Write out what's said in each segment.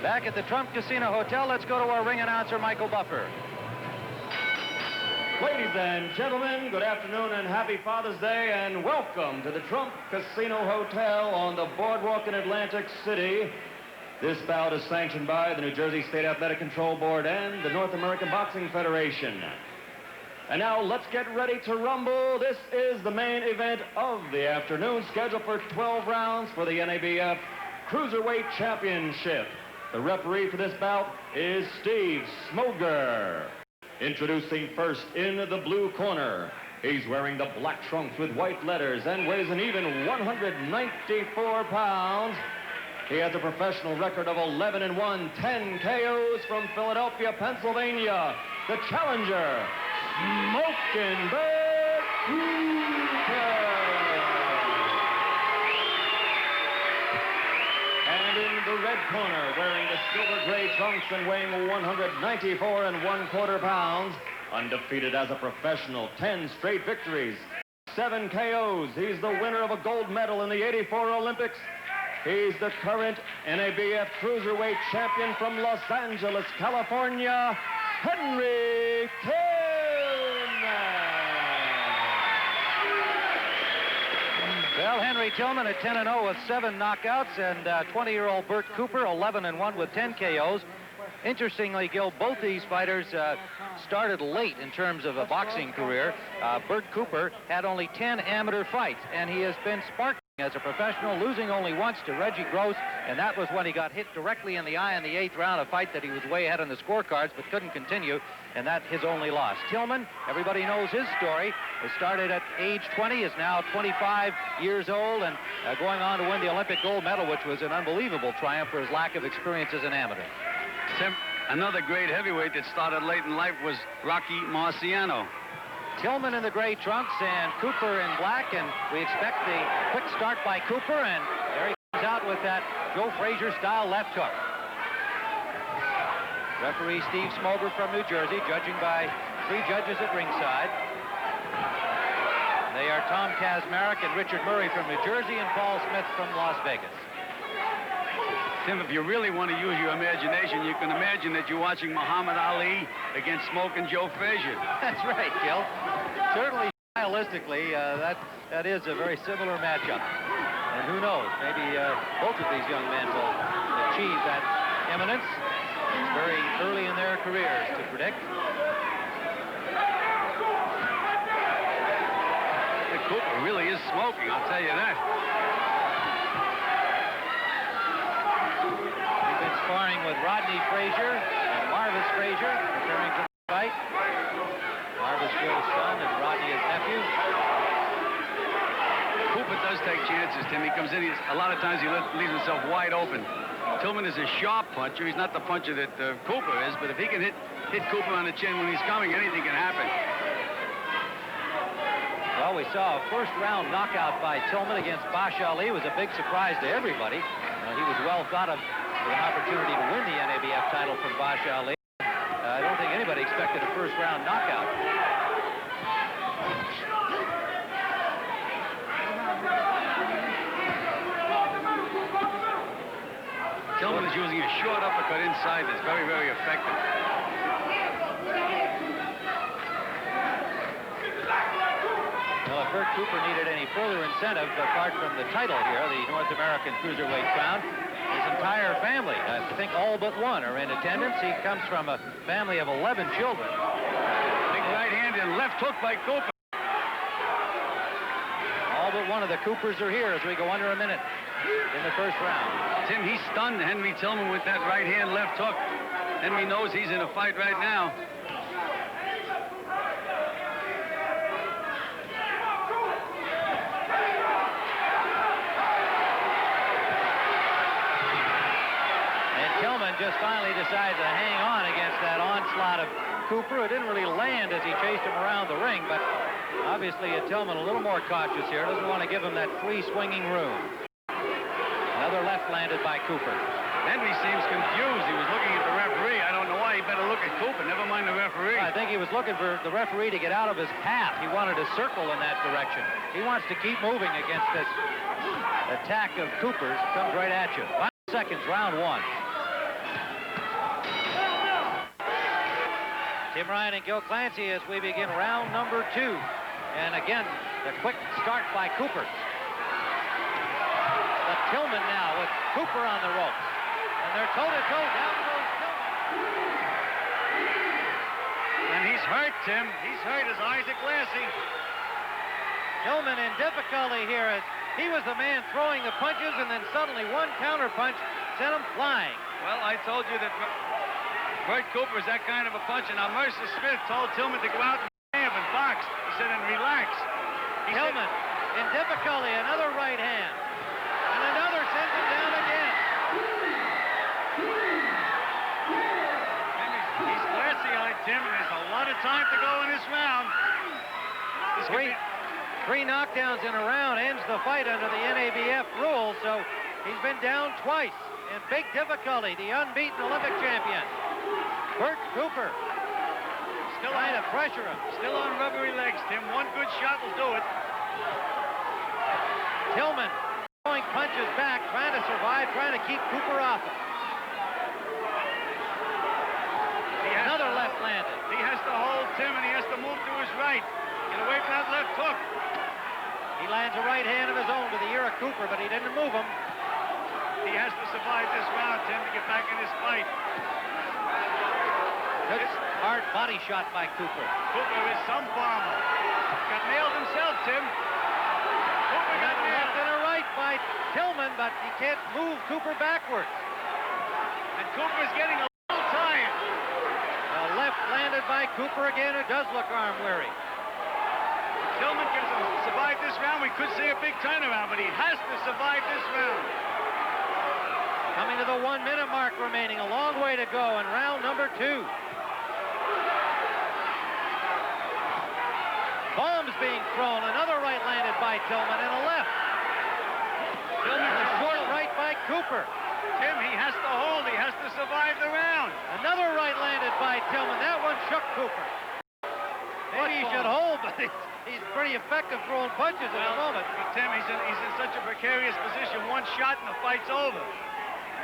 Back at the Trump Casino Hotel, let's go to our ring announcer, Michael Buffer. Ladies and gentlemen, good afternoon and happy Father's Day, and welcome to the Trump Casino Hotel on the boardwalk in Atlantic City. This bout is sanctioned by the New Jersey State Athletic Control Board and the North American Boxing Federation. And now let's get ready to rumble. This is the main event of the afternoon, scheduled for 12 rounds for the NABF Cruiserweight Championship. The referee for this bout is Steve Smoger. Introducing first in the blue corner. He's wearing the black trunks with white letters and weighs an even 194 pounds. He has a professional record of 11-1, 10 KOs from Philadelphia, Pennsylvania. The challenger, Smokin' Bert Cooper. And in the red corner, wearing the silver gray trunks and weighing 194 1/4 pounds, undefeated as a professional, 10 straight victories, 7 KOs. He's the winner of a gold medal in the '84 Olympics. He's the current NABF Cruiserweight champion from Los Angeles, California, Henry Tillman. Well, Henry Tillman at 10-0 with 7 knockouts, and 20-year-old Bert Cooper, 11-1 with 10 KOs. Interestingly, Gil, both these fighters started late in terms of a boxing career. Bert Cooper had only 10 amateur fights, and he has been sparkling as a professional, losing only once to Reggie Gross, and that was when he got hit directly in the eye in the 8th round, a fight that he was way ahead on the scorecards but couldn't continue, and that his only loss. Tillman, everybody knows his story. He started at age 20, is now 25 years old, and going on to win the Olympic gold medal, which was an unbelievable triumph for his lack of experience as an amateur. Tim, another great heavyweight that started late in life was Rocky Marciano. Tillman in the gray trunks and Cooper in black, and we expect the quick start by Cooper, and there he comes out with that Joe Frazier-style left hook. Referee Steve Smoger from New Jersey, judging by 3 judges at ringside. They are Tom Kazmarek and Richard Murray from New Jersey, and Paul Smith from Las Vegas. Tim, if you really want to use your imagination, you can imagine that you're watching Muhammad Ali against Smokin' Joe Frazier. That's right, Gil. Certainly, stylistically, that is a very similar matchup. And who knows, maybe both of these young men will achieve that eminence. It's very early in their careers to predict. Cooper really is smoking, I'll tell you that. Sparring with Rodney Frazier and Marvis Frazier, preparing for the fight. Marvis Gill's son and Rodney his nephew. Cooper does take chances, Tim. He comes in, a lot of times he leaves himself wide open. Tillman is a sharp puncher. He's not the puncher that Cooper is, but if he can hit Cooper on the chin when he's coming, anything can happen. Well, we saw a first-round knockout by Tillman against Bash Ali. It was a big surprise to everybody. He was well thought of with an opportunity to win the NABF title from Bash Ali. I don't think anybody expected a first-round knockout. Tillman is using a short uppercut inside that's very, very effective. Well, if Bert Cooper needed any further incentive apart from the title here, the North American Cruiserweight crown, his entire family, I think all but one, are in attendance. He comes from a family of 11 children. Big right hand and left hook by Cooper. All but one of the Coopers are here as we go under a minute in the first round. Tim, he stunned Henry Tillman with that right hand left hook. Henry knows he's in a fight right now. Just finally decided to hang on against that onslaught of Cooper. It didn't really land as he chased him around the ring, but obviously Tillman a little more cautious here. Doesn't want to give him that free swinging room. Another left landed by Cooper. Henry seems confused. He was looking at the referee. I don't know why. He better look at Cooper. Never mind the referee. I think he was looking for the referee to get out of his path. He wanted to circle in that direction. He wants to keep moving against this attack of Cooper's. Comes right at you. 5 seconds, round 1. Tim Ryan and Gil Clancy as we begin round number 2. And again, the quick start by Cooper. But Tillman now with Cooper on the ropes. And they're toe-to-toe. Down goes Tillman. And he's hurt, Tim. He's hurt. His eyes are glassy. Tillman in difficulty here as he was the man throwing the punches, and then suddenly one counter punch sent him flying. Well, I told you that Bert Cooper is that kind of a puncher. Now, Mercer Smith told Tillman to go out and stamp and box. He said, and relax. Tillman in difficulty, another right hand. And another sends him down again. He's glassy-eyed, Tim, and there's a lot of time to go in this round. Three knockdowns in a round ends the fight under the NABF rule, so he's been down twice in big difficulty. The unbeaten Olympic champion, Bert Cooper, still trying to pressure him. Still on rubbery legs, Tim. One good shot will do it. Tillman throwing punches back, trying to survive, trying to keep Cooper off him. Another left landed. He has to hold Tim, and he has to move to his right. Get away from that left hook. He lands a right hand of his own to the ear of Cooper, but he didn't move him. He has to survive this round, Tim, to get back in this fight. Good hard body shot by Cooper. Cooper is some bomber. Got nailed himself, Tim. Cooper got a nailed. left and a right by Tillman, but he can't move Cooper backwards. And Cooper's getting a little tired. A left landed by Cooper again. It does look arm weary. Tillman can survive this round. We could see a big turnaround, but he has to survive this round. Coming to the 1 minute mark remaining. A long way to go in round number 2. Bombs being thrown. Another right landed by Tillman and a left. Tillman a short right by Cooper. Tim, he has to hold. He has to survive the round. Another right landed by Tillman. That one shook Cooper. Maybe he should hold, but he's pretty effective throwing punches at the moment. But Tim, he's in such a precarious position. One shot and the fight's over.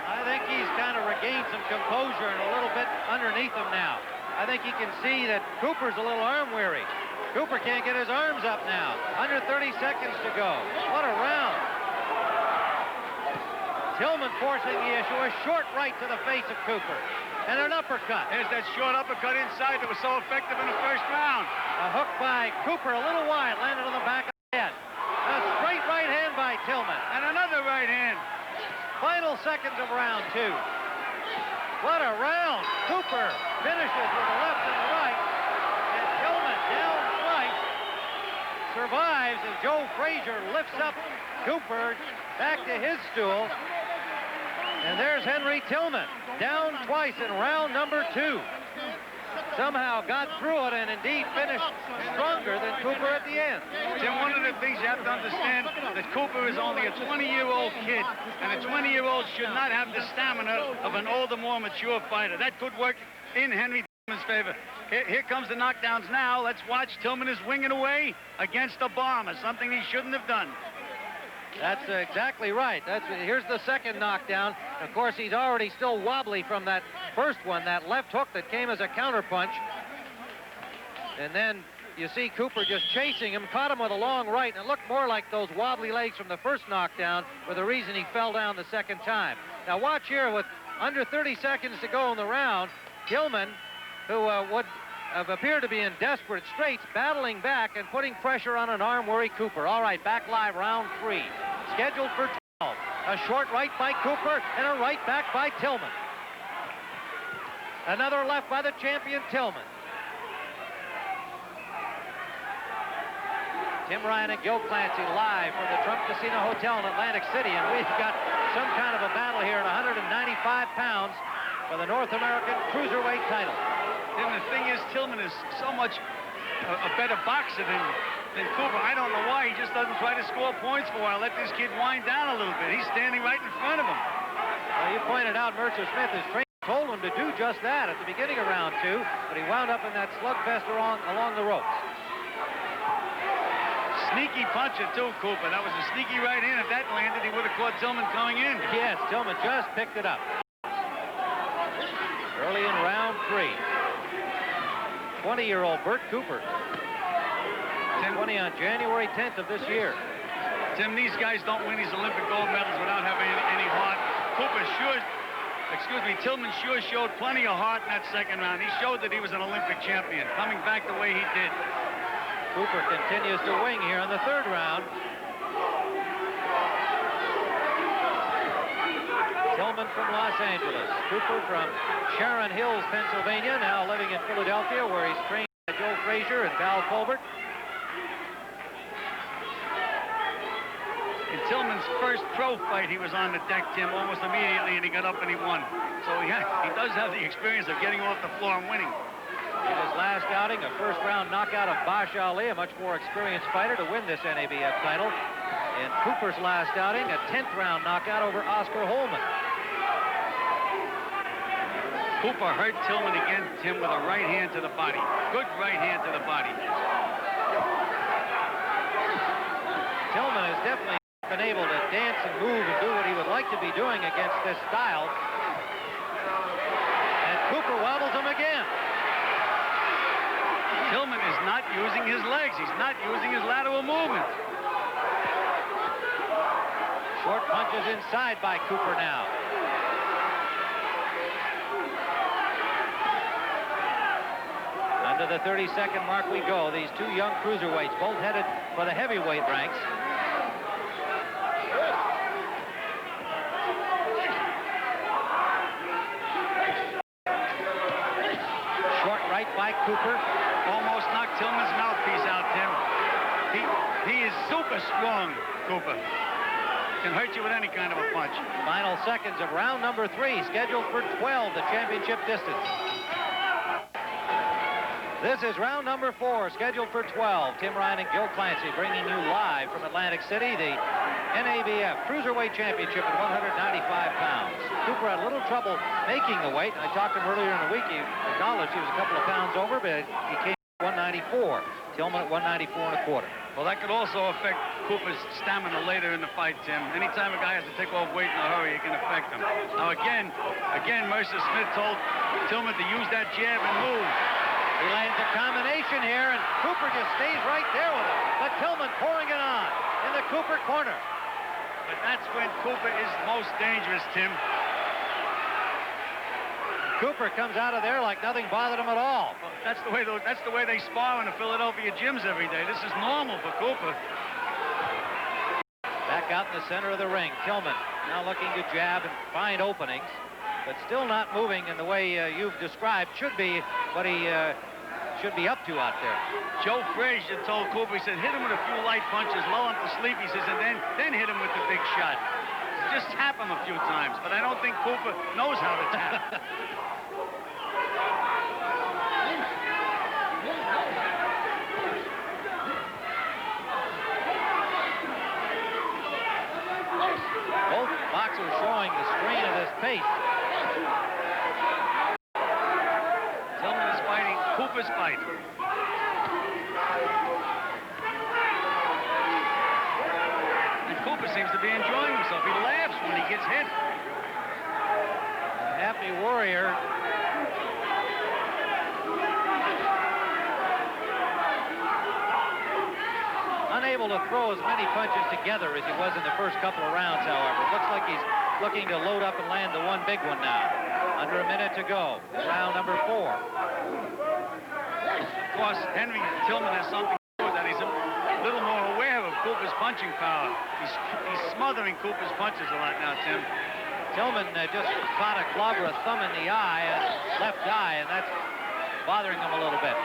I think he's kind of regained some composure and a little bit underneath him now. I think he can see that Cooper's a little arm weary. Cooper can't get his arms up now. Under 30 seconds to go. What a round. Tillman forcing the issue. A short right to the face of Cooper. And an uppercut. There's that short uppercut inside that was so effective in the first round. A hook by Cooper, a little wide, landed on the back of the head. A straight right hand by Tillman. And another right hand. Final seconds of round 2. What a round. Cooper finishes with a left and a right. And Tillman down twice. Survives as Joe Frazier lifts up Cooper back to his stool. And there's Henry Tillman, down twice in round number 2. Somehow got through it and indeed finished stronger than Cooper at the end. Tim, one of the things you have to understand that Cooper is only a 20-year-old kid, and a 20-year-old should not have the stamina of an older, more mature fighter. That could work in Henry Tillman's favor. Here comes the knockdowns now. Let's watch. Tillman is winging away against a bomber, something he shouldn't have done. That's exactly right. Here's the second knockdown. Of course, he's already still wobbly from that first one, that left hook that came as a counterpunch. And then you see Cooper just chasing him, caught him with a long right, and it looked more like those wobbly legs from the first knockdown were the reason he fell down the second time. Now watch here, with under 30 seconds to go in the round, Tillman, who would have appeared to be in desperate straits, battling back and putting pressure on an arm-weary Cooper. All right, back live, round 3. Scheduled for 12. A short right by Cooper and a right back by Tillman. Another left by the champion, Tillman. Tim Ryan and Gil Clancy live from the Trump Casino Hotel in Atlantic City, and we've got some kind of a battle here at 195 pounds for the North American Cruiserweight title. And the thing is, Tillman is so much a better boxer than Cooper. I don't know why he just doesn't try to score points for a while. Let this kid wind down a little bit. He's standing right in front of him. Well, you pointed out Mercer Smith, his trainer, told him to do just that at the beginning of round 2, but he wound up in that slugfest along the ropes. Sneaky puncher, too, Cooper. That was a sneaky right hand. If that landed, he would have caught Tillman coming in. Yes, Tillman just picked it up. Early in round 3. 20-year-old Bert Cooper. 20 on January 10th of this year. Tim, these guys don't win these Olympic gold medals without having any heart. Tillman sure showed plenty of heart in that second round. He showed that he was an Olympic champion, coming back the way he did. Cooper continues to wing here in the third round. Tillman from Los Angeles. Cooper from Sharon Hills, Pennsylvania, now living in Philadelphia, where he's trained by Joe Frazier and Val Colbert. In Tillman's first pro fight, he was on the deck, Tim, almost immediately, and he got up and he won. So he does have the experience of getting off the floor and winning. In his last outing, a first-round knockout of Bash Ali, a much more experienced fighter, to win this NABF title. In Cooper's last outing, a 10th-round knockout over Oscar Holman. Cooper hurt Tillman again, Tim, with a right hand to the body. Good right hand to the body. Tillman has definitely been able to dance and move and do what he would like to be doing against this style. And Cooper wobbles him again. Tillman is not using his legs. He's not using his lateral movement. Short punches inside by Cooper now. Under the 30-second mark we go. These two young cruiserweights, both headed for the heavyweight ranks. Short right by Cooper. Almost knocked Tillman's mouthpiece out, Tim. He is super strong, Cooper. Can hurt you with any kind of a punch. Final seconds of round number 3, scheduled for 12, the championship distance. This is round number 4, scheduled for 12. Tim Ryan and Gil Clancy bringing you live from Atlantic City, the NABF Cruiserweight Championship at 195 pounds. Cooper had a little trouble making the weight. I talked to him earlier in the week. He acknowledged he was a couple of pounds over, but he came at 194. Tillman at 194 and a quarter. Well, that could also affect Cooper's stamina later in the fight, Tim. Anytime a guy has to take off weight in a hurry, it can affect him. Now, again, Mercer Smith told Tillman to use that jab and move. He lands a combination here, and Cooper just stays right there with him. But Tillman pouring it on in the Cooper corner. But that's when Cooper is most dangerous, Tim. Cooper comes out of there like nothing bothered him at all. Well, that's the way they spar in the Philadelphia gyms every day. This is normal for Cooper. Back out in the center of the ring. Tillman now looking to jab and find openings, but still not moving in the way you've described. Should be what he should be up to out there. Joe Frazier told Cooper, he said, hit him with a few light punches, lull him to sleep, he says, and then hit him with the big shot. Just tap him a few times, but I don't think Cooper knows how to tap. Both boxers showing the strain of this pace. Tillman is fighting Cooper's fight. And Cooper seems to be enjoying himself. He laughs when he gets hit. Happy Warrior. Unable to throw as many punches together as he was in the first couple of rounds, however. It looks like he's looking to load up and land the one big one now. Under a minute to go. Round number 4. Of course, Henry Tillman has something to do with that. He's a little more aware of Cooper's punching power. He's smothering Cooper's punches a lot now, Tim. Tillman just caught a glove or a thumb in the left eye, and that's bothering him a little bit.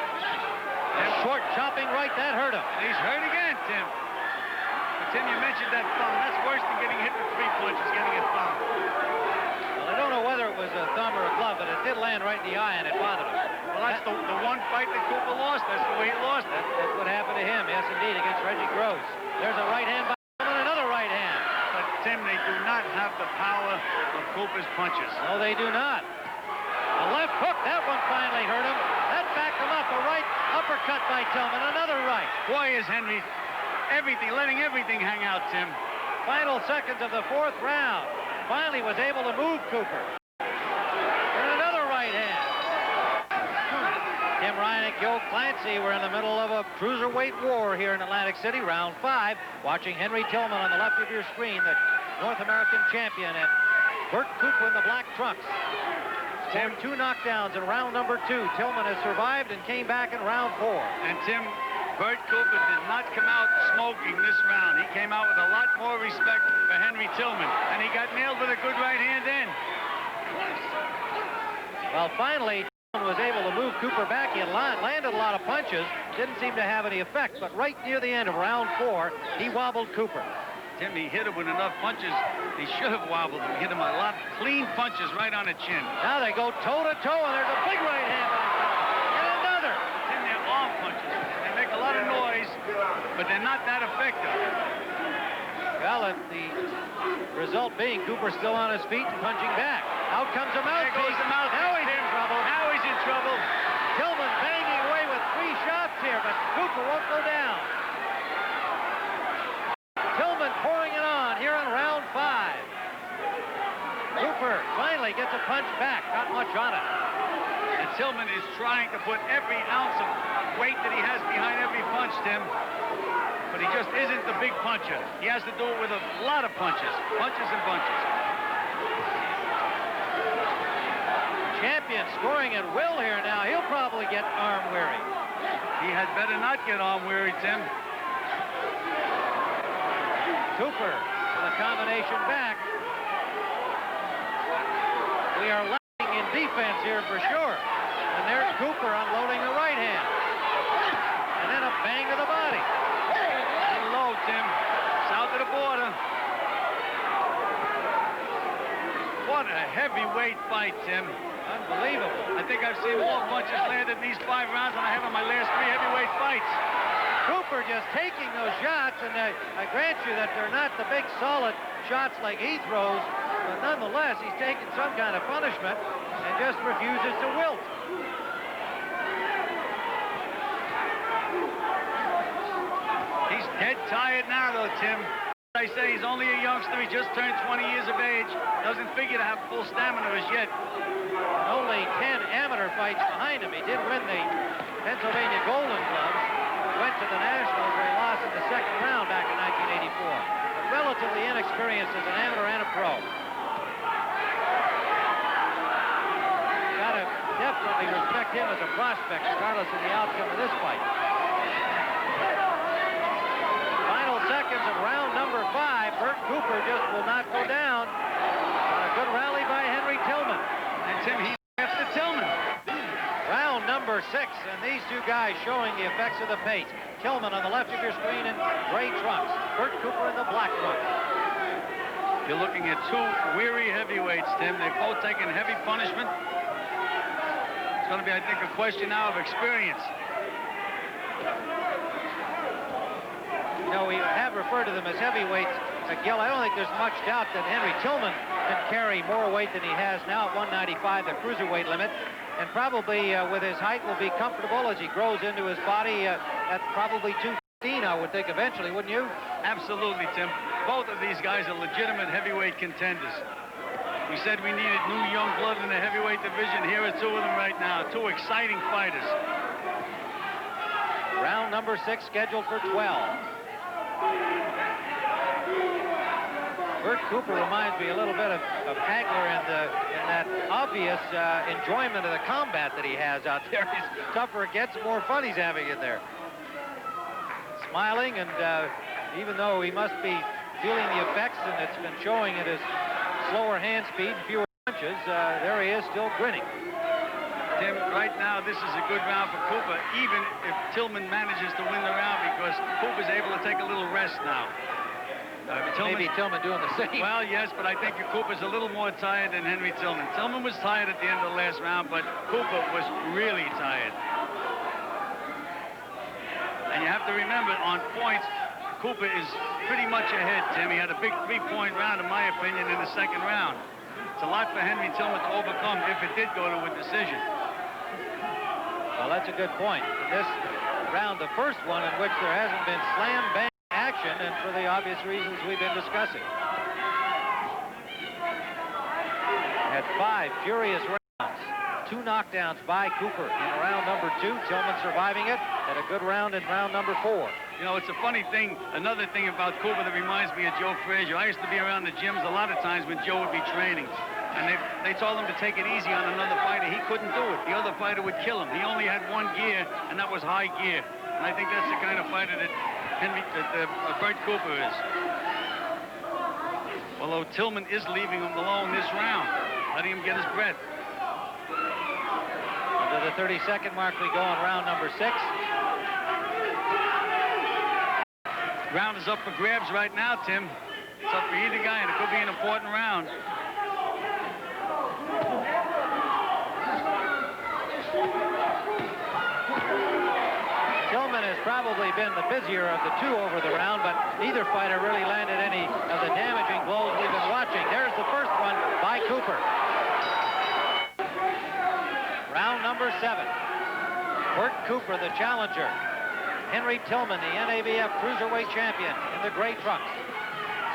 And short chopping right, that hurt him. He's hurt again, Tim. But Tim, you mentioned that thumb. That's worse than getting hit with 3 punches, getting a thumb. Well, I don't know whether it was a thumb or a glove, but it did land right in the eye, and it bothered him. Well, that's the one fight that Cooper lost. That's the way he lost it. That's what happened to him, yes, indeed, against Reggie Gross. There's a right hand by Tillman, another right hand. But, Tim, they do not have the power of Cooper's punches. No, they do not. A left hook, that one finally hurt him. That backed him up. A right uppercut by Tillman, another right. Boy, is Henry letting everything hang out, Tim. Final seconds of the 4th round. Finally was able to move Cooper. And another right hand. Tim Tim Ryan and Joe Clancy were in the middle of a cruiserweight war here in Atlantic City, round 5. Watching Henry Tillman on the left of your screen, the North American champion, and Bert Cooper in the black trunks. Tim, 2 knockdowns in round number 2. Tillman has survived and came back in round 4. And Tim, Bert Cooper did not come out smoking this round. He came out with a lot more respect for Henry Tillman, and he got nailed with a good right hand in. Well, finally, Tillman was able to move Cooper back. He had landed a lot of punches, didn't seem to have any effect, but right near the end of round 4, he wobbled Cooper. Tim, he hit him with enough punches. He should have wobbled him. He hit him a lot of clean punches right on the chin. Now they go toe-to-toe, and there's a big right hand by Tillman. And another. Tim, they're arm punches. They make a lot of noise, but they're not that effective. Well, the result being Cooper still on his feet and punching back. Out comes a mouthpiece. There goes the mouthpiece. Now he's in trouble. Now he's in trouble. Tillman banging away with 3 shots here, but Cooper won't go down. Tillman pouring it on here in round 5. Cooper finally gets a punch back. Not much on it. And Tillman is trying to put every ounce of weight that he has behind every punch, Tim. But he just isn't the big puncher. He has to do it with a lot of punches. Punches and bunches. Champion scoring at will here now. He'll probably get arm weary. He had better not get arm weary, Tim. Cooper with a combination back. We are lacking in defense here for sure. And there's Cooper unloading the right hand. And then a bang to the body. A little low, Tim. South of the border. What a heavyweight fight, Tim. Unbelievable. I think I've seen more punches landed in these 5 rounds than I have in my last 3 heavyweight fights. Cooper just taking those shots, and I grant you that they're not the big solid shots like he throws, but nonetheless, he's taking some kind of punishment and just refuses to wilt. He's dead tired now, though, Tim. I say he's only a youngster. He just turned 20 years of age. Doesn't figure to have full stamina as yet. Only 10 amateur fights behind him. He did win the Pennsylvania Golden Gloves. Went to the Nationals where he lost in the 2nd round back in 1984. But relatively inexperienced as an amateur and a pro. Gotta definitely respect him as a prospect, regardless of the outcome of this fight. Final seconds of round number 5. Bert Cooper just will not go down. A good rally by Henry Tillman. And Tim, he's after Tillman. Round number 6, and these 2 guys showing the effects of the pace. Tillman on the left of your screen in gray trunks. Bert Cooper in the black trunks. You're looking at 2 weary heavyweights, Tim. They've both taken heavy punishment. It's going to be, I think, a question now of experience. You know, we have referred to them as heavyweights. Gil, I don't think there's much doubt that Henry Tillman can carry more weight than he has now at 195, the cruiserweight limit. And probably with his height will be comfortable as he grows into his body. That's probably 215, I would think, eventually, wouldn't you? Absolutely, Tim. Both of these guys are legitimate heavyweight contenders. We said we needed new young blood in the heavyweight division. Here are 2 of them right now. 2 exciting fighters. Round number 6 scheduled for 12. Bert Cooper reminds me a little bit of Hagler in that obvious enjoyment of the combat that he has out there. He's tougher it gets, the more fun he's having in there. Smiling, and even though he must be feeling the effects, and it's been showing at his slower hand speed and fewer punches, there he is still grinning. Tim, right now, this is a good round for Cooper, even if Tillman manages to win the round, because Cooper's able to take a little rest now. Maybe Tillman doing the same. Well, yes, but I think Cooper's a little more tired than Henry Tillman. Tillman was tired at the end of the last round, but Cooper was really tired. And you have to remember, on points, Cooper is pretty much ahead, Tim. He had a big 3-point round, in my opinion, in the 2nd round. It's a lot for Henry Tillman to overcome if it did go to a decision. Well, that's a good point. This round, the first one in which there hasn't been slam-bang action, and for the obvious reasons we've been discussing. Had 5 furious rounds. 2 knockdowns by Cooper in round number 2. Tillman surviving it. Had a good round in round number 4. You know, it's a funny thing, another thing about Cooper that reminds me of Joe Frazier. I used to be around the gyms a lot of times when Joe would be training. And they told him to take it easy on another fighter. He couldn't do it. The other fighter would kill him. He only had 1 gear, and that was high gear. And I think that's the kind of fighter that Bert Cooper is. Although Tillman is leaving him alone this round, letting him get his breath. Under the 30-second mark we go in round number 6. Round is up for grabs right now, Tim. It's up for either guy, and it could be an important round. Tillman has probably been the busier of the 2 over the round, but neither fighter really landed any of the damaging blows we've been watching. There's the first one by Cooper. Round number 7. Bert Cooper, the challenger. Henry Tillman, the NABF Cruiserweight champion in the gray trunks.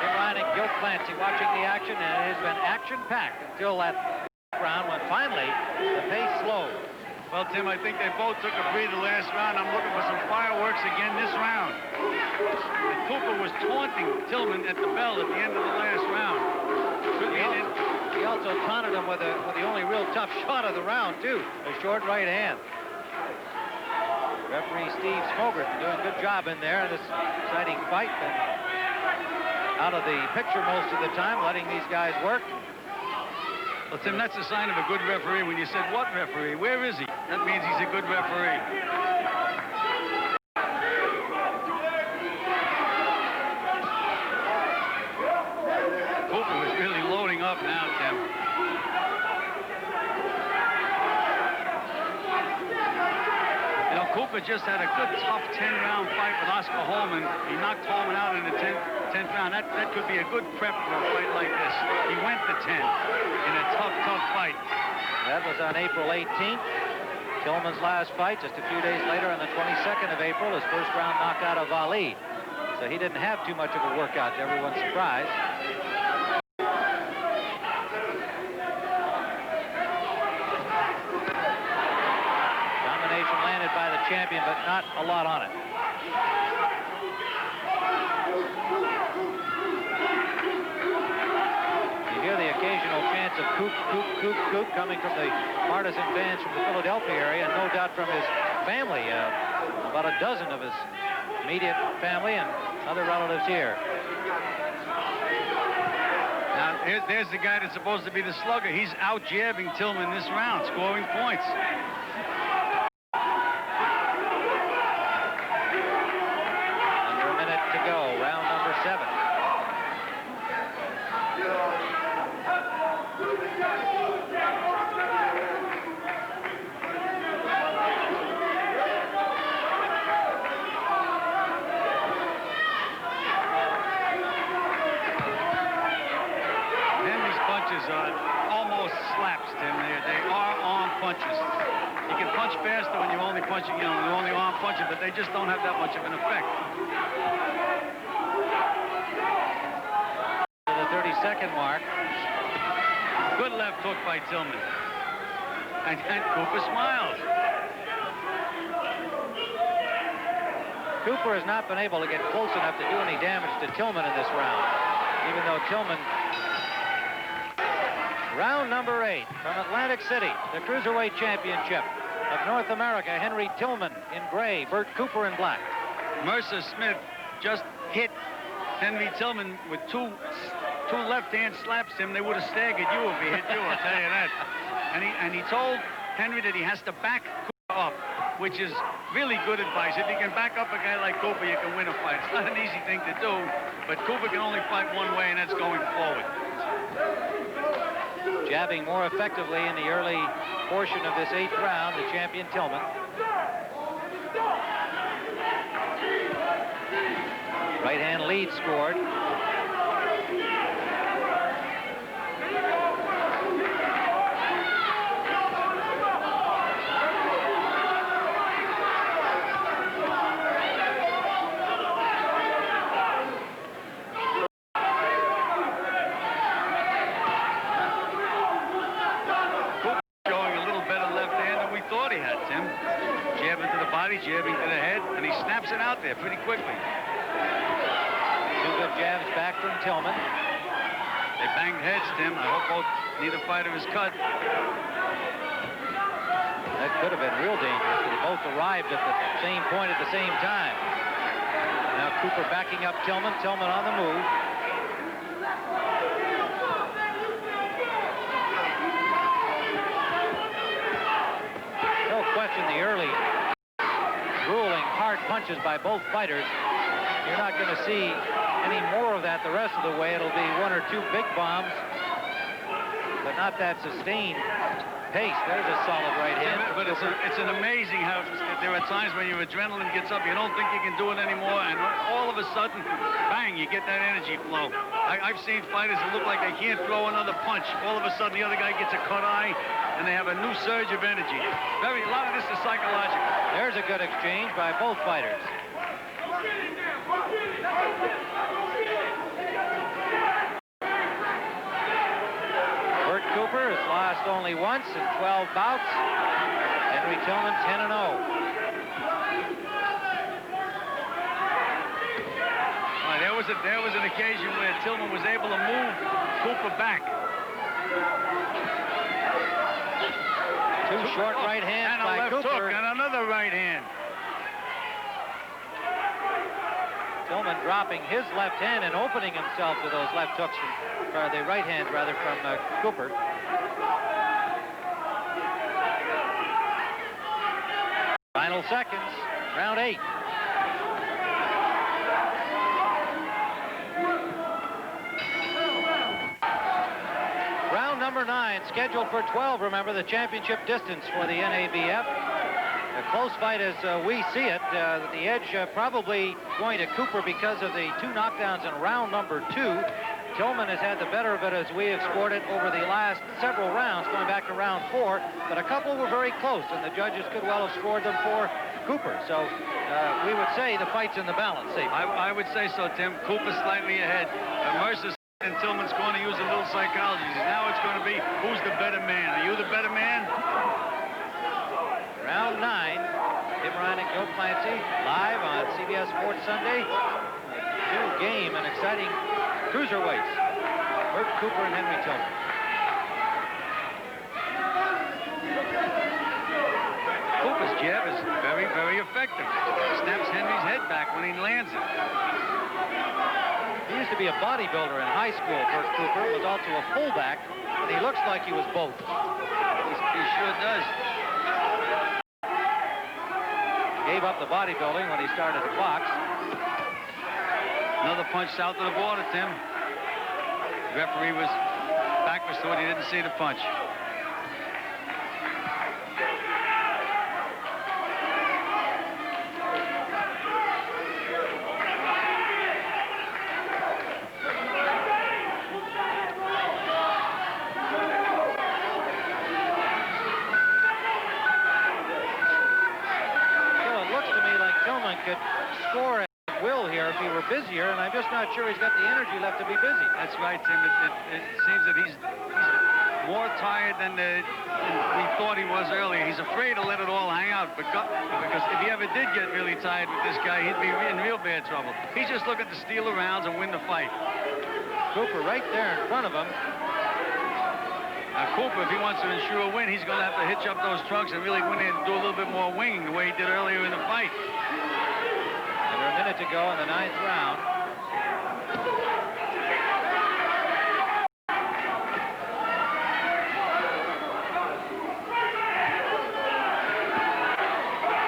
Tim Ryan and Gil Clancy watching the action, and it has been action-packed until that round when finally the pace slowed. Well, Tim, I think they both took a breather last round. I'm looking for some fireworks again this round. And Cooper was taunting Tillman at the bell at the end of the last round. He also taunted him with the only real tough shot of the round, too, a short right hand. Referee Steve Smogert doing a good job in there in this exciting fight. And out of the picture most of the time, letting these guys work. Well, Tim, that's a sign of a good referee. When you said, what referee? Where is he? That means he's a good referee. Cooper was really loading up now, Tim. You know, Cooper just had a good, tough 10-round fight with Oscar Holman. He knocked Holman out in the 10th round. That could be a good prep for a fight like this. He went to 10 in a tough fight. That was on April 18th. Tillman's last fight, just a few days later on the 22nd of April, his first round knockout of Ali. So he didn't have too much of a workout, to everyone's surprise. Domination landed by the champion, but not a lot on it. You hear the occasional chants of Coop, Coop, Coop, Coop coming from the partisan fans from the Philadelphia area, and no doubt from his family, about a dozen of his immediate family and other relatives here. Now, there's the guy that's supposed to be the slugger. He's out jabbing Tillman this round, scoring points. Under a minute to go, round number 7. Almost slaps, Tim. They are arm punches. You can punch faster when you're only punching, you're only arm punching, but they just don't have that much of an effect. To the 32nd mark. Good left hook by Tillman. And Cooper smiles. Cooper has not been able to get close enough to do any damage to Tillman in this round, even though Tillman... Round number 8 from Atlantic City, the Cruiserweight Championship of North America. Henry Tillman in gray, Bert Cooper in black. Mercer Smith just hit Henry Tillman with two left-hand slaps. Him, they would have staggered you if he hit you, I'll tell you that. And he told Henry that he has to back Cooper up, which is really good advice. If you can back up a guy like Cooper, you can win a fight. It's not an easy thing to do, but Cooper can only fight one way, and that's going forward. Jabbing more effectively in the early portion of this 8th round, the champion Tillman. Right hand lead scored. body, jabbing to the head, and he snaps it out there pretty quickly. Two good jabs back from Tillman. They banged heads, Tim. I hope neither fighter is cut. That could have been real dangerous. They both arrived at the same point at the same time. Now Cooper backing up Tillman. Tillman on the move. No question the early grueling hard punches by both fighters. You're not going to see any more of that the rest of the way. It'll be one or two big bombs, but not that sustained pace. There's a solid right hand. But it's an amazing how there are times when your adrenaline gets up, you don't think you can do it anymore, and all of a sudden, bang, you get that energy flow. I've seen fighters that look like they can't throw another punch. All of a sudden, the other guy gets a cut eye, and they have a new surge of energy. A lot of this is psychological. There's a good exchange by both fighters. Bert Cooper has lost only once in 12 bouts. Henry Tillman 10-0. There was an occasion where Tillman was able to move Cooper back. Two short right hands by left Cooper. hook and another right hand. Tillman dropping his left hand and opening himself to those left hooks, or the right hands rather, from Cooper. Final seconds, round 8. Round number 9, scheduled for 12, remember, the championship distance for the NABF. A close fight as we see it. The edge probably going to Cooper because of the 2 knockdowns in round number 2. Tillman has had the better of it as we have scored it over the last several rounds, going back to round 4. But a couple were very close, and the judges could well have scored them for Cooper. So we would say the fight's in the balance. I would say so, Tim. Cooper's slightly ahead. Mercer's in Tillman's going to use a little psychology. Now it's going to be, who's the better man? Are you the better man? Round 9, Tim Ryan and Joe Clancy, live on CBS Sports Sunday. Two game and exciting cruiserweights, Bert Cooper and Henry Tillman. Cooper's jab is very, very effective. Snaps Henry's head back when he lands it. He used to be a bodybuilder in high school, Bert Cooper. Was also a fullback, and he looks like he was both. He sure does. Gave up the bodybuilding when he started to box. Another punch south of the border, Tim. The referee was backwards to it. He didn't see the punch. Could score at will here if he were busier, and I'm just not sure he's got the energy left to be busy. That's right, Tim. It seems that he's more tired than we thought he was earlier. He's afraid to let it all hang out because if he ever did get really tired with this guy, he'd be in real bad trouble. He's just looking to steal the rounds and win the fight. Cooper right there in front of him. Now, Cooper, if he wants to ensure a win, he's going to have to hitch up those trunks and really go in and do a little bit more winging the way he did earlier in the fight. Under a minute to go in the 9th round.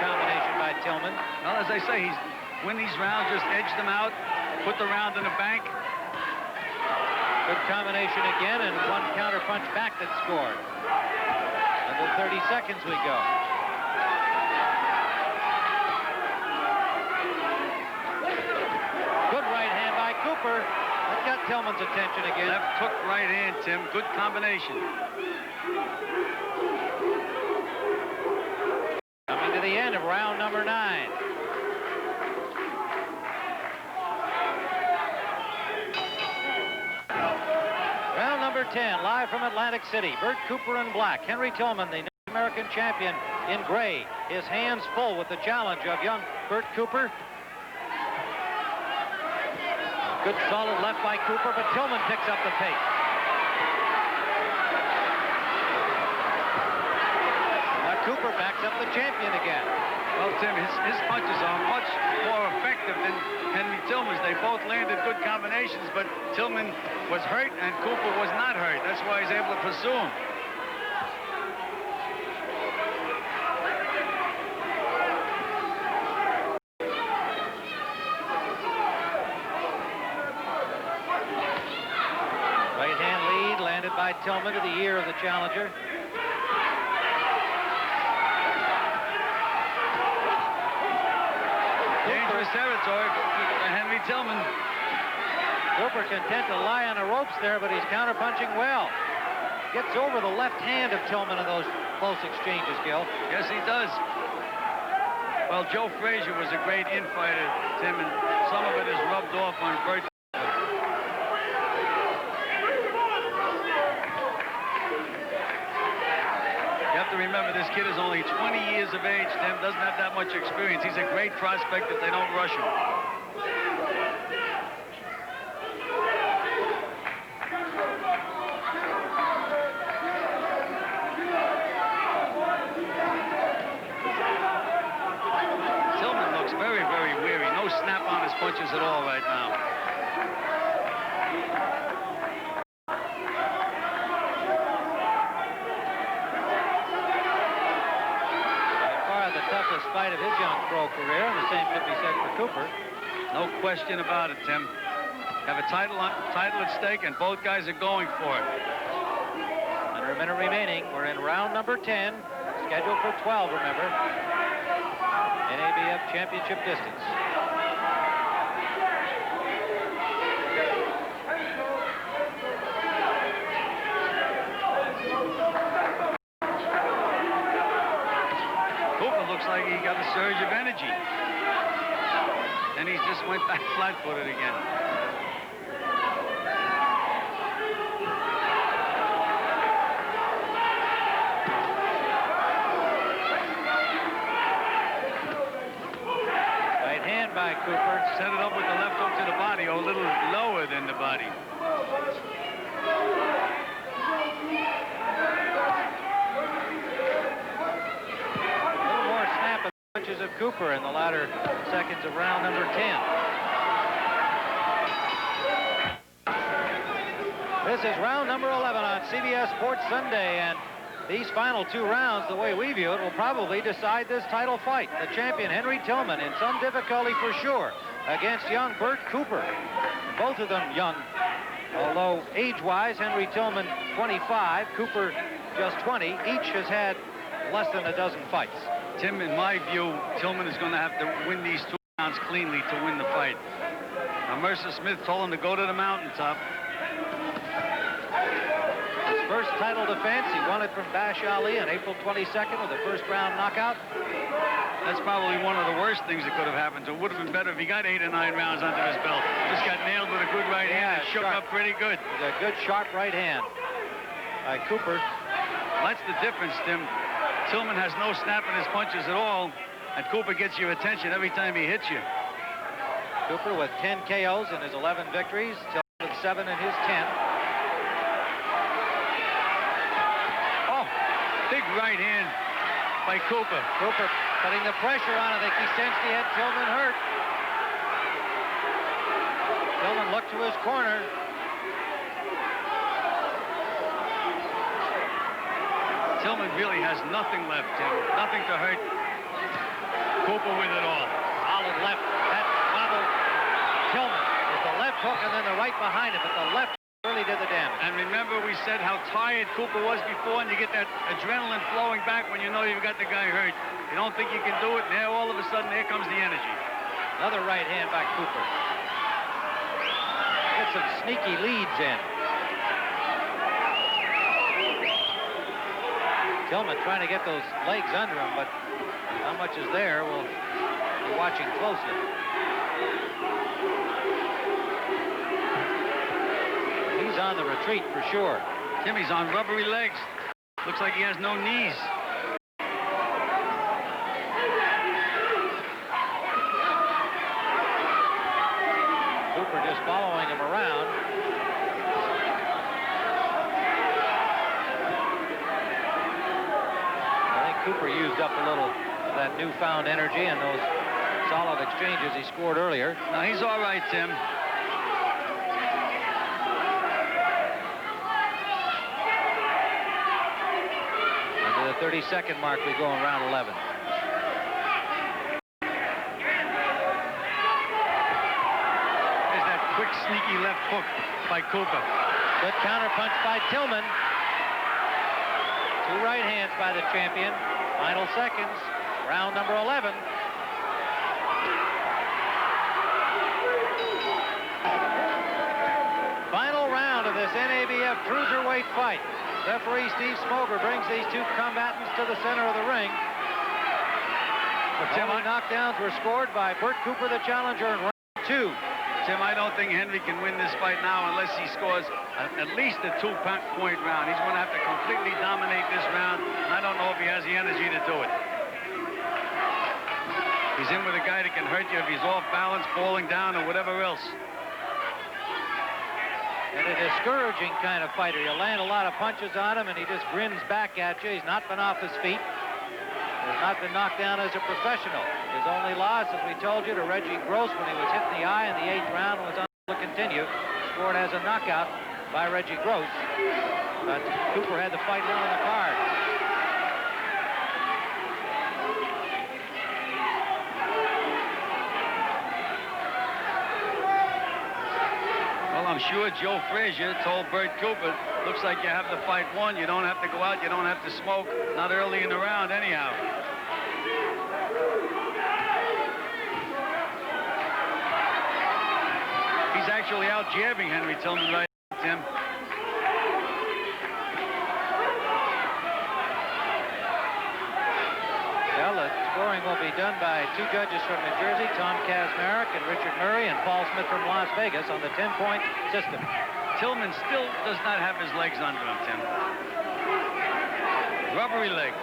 Combination by Tillman. Well, as I say, he's win these rounds, just edge them out, put the round in the bank. Good combination again, and one counter punch back that scored. Under 30 seconds we go. Good right hand by Cooper. That got Tillman's attention again. Left hook, right hand, Tim. Good combination. Coming to the end of round number 9. Round number 10, live from Atlantic City. Bert Cooper in black. Henry Tillman, the American champion in gray. His hands full with the challenge of young Bert Cooper. Good solid left by Cooper, but Tillman picks up the pace. Now Cooper backs up the champion again. Well, Tim, his punches are much more effective than Henry Tillman's. They both landed good combinations, but Tillman was hurt and Cooper was not hurt. That's why he's able to pursue him. Right hand lead landed by Tillman to the ear of the challenger. Territory for Henry Tillman. Cooper content to lie on the ropes there, but he's counterpunching well. Gets over the left hand of Tillman in those close exchanges, Gil. Yes, he does. Well, Joe Frazier was a great infighter, Tim, and some of it is rubbed off on Bert. You have to remember, this kid is only 20 years of age, Tim, doesn't have that much experience. He's a great prospect if they don't rush him. Tillman looks very, very weary. No snap on his punches at all right now. Fight of his young pro career, and the same could be said for Cooper. No question about it, Tim. Have a title at stake, and both guys are going for it. Under a minute remaining. We're in round number 10, scheduled for 12, remember. NABF championship distance. Looks like he got a surge of energy. And he just went back flat-footed again. Right hand by Cooper. Set it up with the left hook to the body, a little lower than the body. Punches of Cooper in the latter seconds of round number 10. This is round number 11 on CBS Sports Sunday, and these final two rounds, the way we view it, will probably decide this title fight. The champion, Henry Tillman, in some difficulty for sure, against young Bert Cooper. Both of them young, although age-wise, Henry Tillman 25, Cooper just 20. Each has had less than a dozen fights. Tim, in my view, Tillman is going to have to win these two rounds cleanly to win the fight. Now, Mercer Smith told him to go to the mountaintop. His first title defense, he won it from Bash Ali on April 22nd with a first-round knockout. That's probably one of the worst things that could have happened. So it would have been better if he got 8 or 9 rounds under his belt. Just got nailed with a good right hand and shook up pretty good. With a good, sharp right hand by Cooper. That's the difference, Tim. Tillman has no snap in his punches at all, and Cooper gets your attention every time he hits you. Cooper with 10 KOs in his 11 victories, Tillman with 7 in his 10. Oh, big right hand by Cooper. Cooper putting the pressure on. I think he sensed he had Tillman hurt. Tillman looked to his corner. Tillman really has nothing left, Tim. Nothing to hurt Cooper with it all. Solid left. That bobbled Tillman with the left hook and then the right behind it, but the left really did the damage. And remember, we said how tired Cooper was before, and you get that adrenaline flowing back when you know you've got the guy hurt. You don't think you can do it, and now all of a sudden, here comes the energy. Another right hand by Cooper. Get some sneaky leads in. Tillman trying to get those legs under him, but how much is there, we'll be watching closely. He's on the retreat for sure. Timmy's on rubbery legs. Looks like he has no knees. just following him around. I think Cooper used up a little of that newfound energy and those solid exchanges he scored earlier. Now, he's all right, Tim. And to the 30-second mark, we go in round 11. There's that quick, sneaky left hook by Cooper. Good counter punch by Tillman. 2 right hands by the champion. Final seconds, round number 11. Final round of this NABF cruiserweight fight. Referee Steve Smoger brings these 2 combatants to the center of the ring. Tim, knockdowns were scored by Bert Cooper, the challenger, in round 2. Tim, I don't think Henry can win this fight now unless he scores at least a 2-point round. He's going to have to completely dominate this round. I don't know if he has the energy to do it. He's in with a guy that can hurt you if he's off balance, falling down, or whatever else. And a discouraging kind of fighter. You land a lot of punches on him, and he just grins back at you. He's not been off his feet. Has not been knocked down as a professional. His only loss, as we told you, to Reggie Gross when he was hit in the eye in the 8th round and was unable to continue. Scored as a knockout by Reggie Gross. But Cooper had the fight on the card. Well, I'm sure Joe Frazier told Bert Cooper, looks like you have the fight won. You don't have to go out. You don't have to smoke. Not early in the round, anyhow. He's actually out jabbing Henry Tillman right now, Tim. Well, the scoring will be done by 2 judges from New Jersey, Tom Kazmarek and Richard Murray, and Paul Smith from Las Vegas on the 10-point system. Tillman still does not have his legs under him, Tim. Rubbery leg.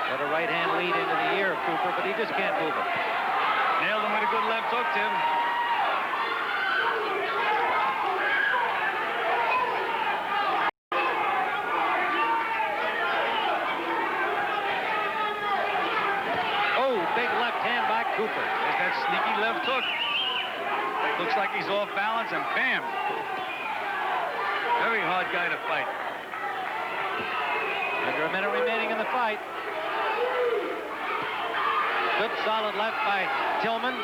Got a right hand lead into the ear of Cooper, but he just can't move it. Nailed him with a good left hook, Tim. Big left hand by Cooper. There's that sneaky left hook. Looks like he's off balance, and bam. Very hard guy to fight. Under a minute remaining in the fight. Good solid left by Tillman.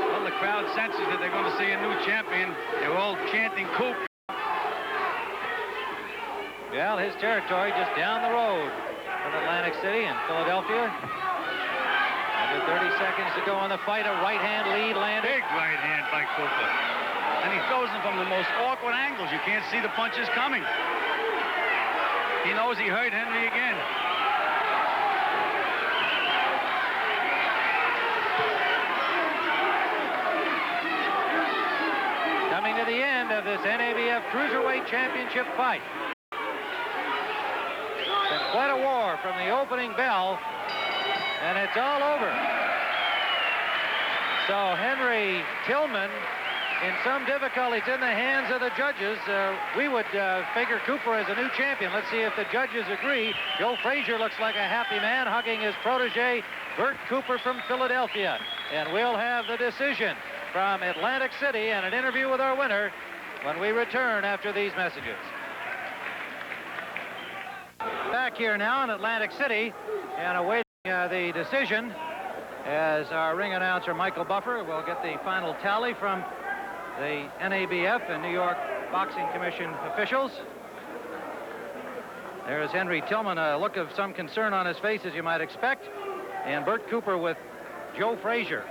Well, the crowd senses that they're going to see a new champion. They're all chanting Cooper. Well, his territory just down the road from Atlantic City and Philadelphia. Under 30 seconds to go in the fight. A right hand lead landed. Big right hand by Cooper. And he throws them from the most awkward angles. You can't see the punches coming. He knows he hurt Henry again. Coming to the end of this NABF Cruiserweight Championship fight. Been quite a war from the opening bell, and it's all over. So Henry Tillman in some difficulties in the hands of the judges. We would figure Cooper as a new champion. Let's see if the judges agree. Joe Frazier looks like a happy man hugging his protege, Bert Cooper from Philadelphia. And we'll have the decision from Atlantic City and an interview with our winner when we return after these messages. Back here now in Atlantic City and awaiting the decision as our ring announcer Michael Buffer will get the final tally from the NABF and New York Boxing Commission officials. There's Henry Tillman, a look of some concern on his face, as you might expect, and Bert Cooper with Joe Frazier.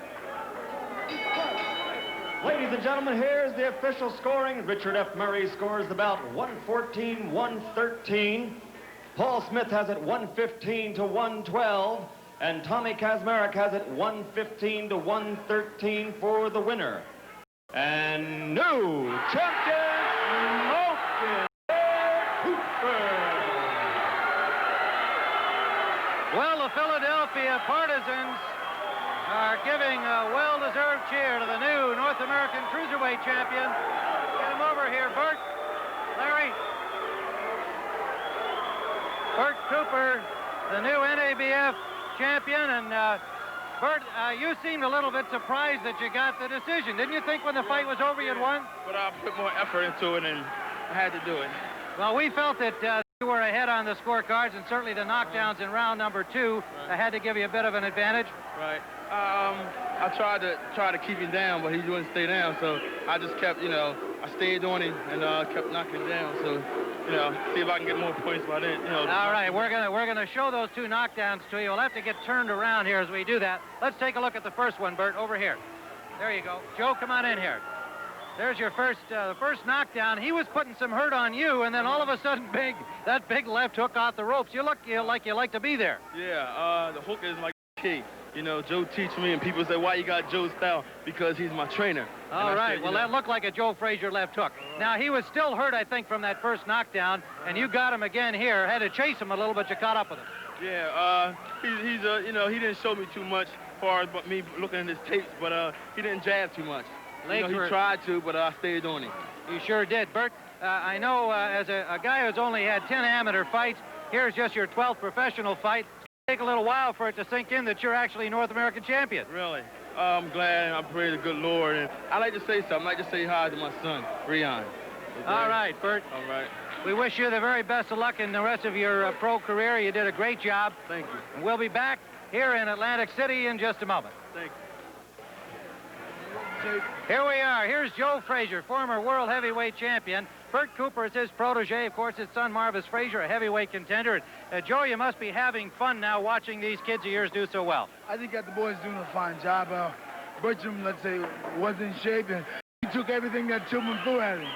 Ladies and gentlemen, here's the official scoring. Richard F. Murray scores the bout 114-113. Paul Smith has it 115-112. And Tommy Kazmarek has it 115-113 for the winner. And new champion, Bert Cooper. Well, the Philadelphia partisans giving a well-deserved cheer to the new North American Cruiserweight champion. Get him over here, Bert. Larry. Bert Cooper, the new NABF champion. And Bert, you seemed a little bit surprised that you got the decision. Didn't you think when the fight was over you'd won? But I put more effort into it, and I had to do it. Well, we felt that you were ahead on the scorecards, and certainly the knockdowns in round number 2 had to give you a bit of an advantage. Right. I tried to keep him down, but he wouldn't stay down. So I just kept, I stayed on him and kept knocking him down. So, see if I can get more points by then. All right, we're gonna show those 2 knockdowns to you. We'll have to get turned around here as we do that. Let's take a look at the first one, Bert. Over here. There you go. Joe, come on in here. There's your first knockdown. He was putting some hurt on you, and then all of a sudden, that big left hook off the ropes. You look like you like to be there. Yeah, the hook is like key. Joe teach me, and people say, why you got Joe's style? Because he's my trainer. All right, well, that looked like a Joe Frazier left hook. Now, he was still hurt, I think, from that first knockdown, and you got him again here. Had to chase him a little, but you caught up with him. Yeah, he didn't show me too much as far as me looking at his tapes, but he didn't jab too much. He tried to, but I stayed on him. You sure did. Bert, I know as a guy who's only had 10 amateur fights, here's just your 12th professional fight. It's going to take a little while for it to sink in that you're actually North American champion. Really? I'm glad, and I pray to the good Lord. And I like to say something. I like to say hi to my son, Rion. All right, Bert. All right. We wish you the very best of luck in the rest of your pro career. You did a great job. Thank you. And we'll be back here in Atlantic City in just a moment. Thank you. Here we are. Here's Joe Frazier, former world heavyweight champion. Bert Cooper is his protege. Of course, his son Marvis Frazier, a heavyweight contender. Joe, you must be having fun now watching these kids of yours do so well. I think that the boys doing a fine job. Bertram, let's say, was in shape, and he took everything that Tillman threw at him.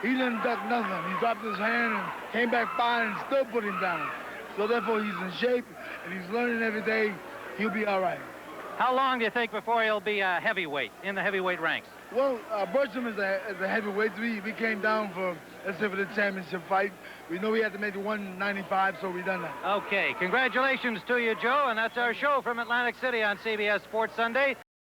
He didn't duck nothing. He dropped his hand and came back fine and still put him down. So therefore, he's in shape, and he's learning every day. He'll be all right. How long do you think before he'll be a heavyweight, in the heavyweight ranks? Well, Bertram is a heavyweight. We came down for, let's say, for the championship fight. We know we had to make it 195, so we done that. Okay, congratulations to you, Joe, and that's our show from Atlantic City on CBS Sports Sunday.